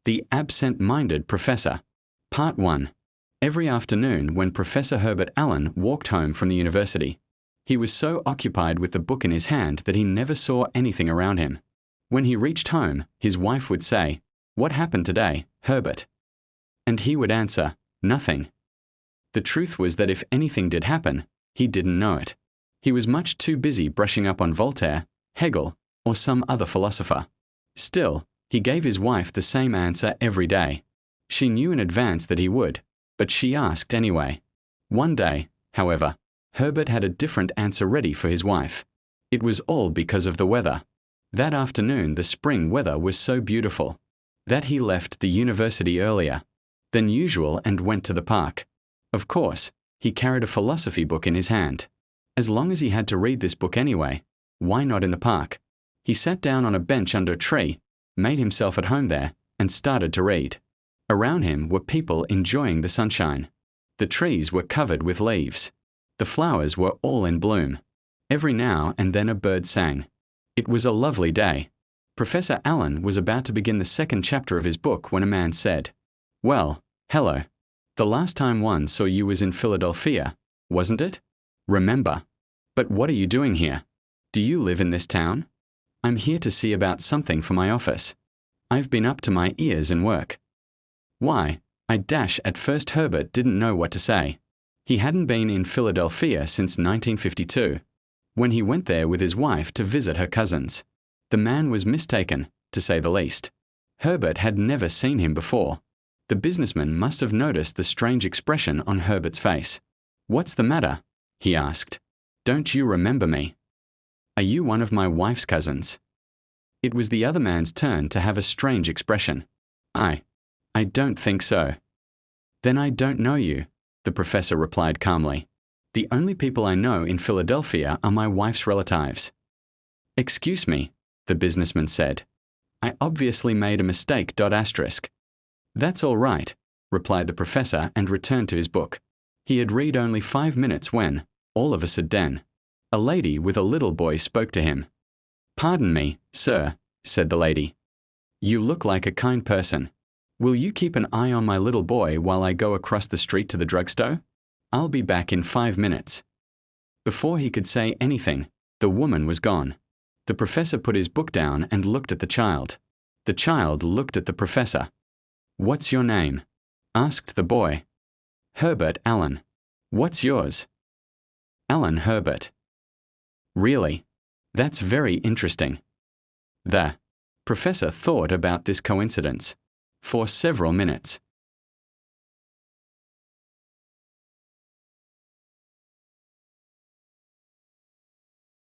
The Absent-Minded Professor. Part 1. Every afternoon when Professor Herbert Allen walked home from the university, he was so occupied with the book in his hand that he never saw anything around him. When he reached home, his wife would say, "What happened today, Herbert?" And he would answer, "Nothing." The truth was that if anything did happen, he didn't know it. He was much too busy brushing up on Voltaire, Hegel, or some other philosopher. Still, he gave his wife the same answer every day. She knew in advance that he would, but she asked anyway. One day, however, Herbert had a different answer ready for his wife. It was all because of the weather. That afternoon the spring weather was so beautiful that he left the university earlier than usual and went to the park. Of course, he carried a philosophy book in his hand. As long as he had to read this book anyway, why not in the park? He sat down on a bench under a tree, made himself at home there, and started to read. Around him were people enjoying the sunshine. The trees were covered with leaves. The flowers were all in bloom. Every now and then a bird sang. It was a lovely day. Professor Allen was about to begin the second chapter of his book when a man said, "Well, hello. The last time one saw you was in Philadelphia, wasn't it? Remember. But what are you doing here? Do you live in this town? I'm here to see about something for my office. I've been up to my ears in work." Why, at first Herbert didn't know what to say. He hadn't been in Philadelphia since 1952, when he went there with his wife to visit her cousins. The man was mistaken, to say the least. Herbert had never seen him before. The businessman must have noticed the strange expression on Herbert's face. "What's the matter?" he asked. "Don't you remember me? Are you one of my wife's cousins?" It was the other man's turn to have a strange expression. I don't think so." "Then I don't know you," the professor replied calmly. "The only people I know in Philadelphia are my wife's relatives." "Excuse me," the businessman said. "I obviously made a mistake. "That's all right," replied the professor and returned to his book. He had read only 5 minutes when, all of a sudden, a lady with a little boy spoke to him. "Pardon me, sir," said the lady. "You look like a kind person. Will you keep an eye on my little boy while I go across the street to the drugstore? I'll be back in 5 minutes." Before he could say anything, the woman was gone. The professor put his book down and looked at the child. The child looked at the professor. "What's your name?" asked the boy. "Herbert Allen. What's yours?" "Allen Herbert." "Really? That's very interesting." The professor thought about this coincidence for several minutes.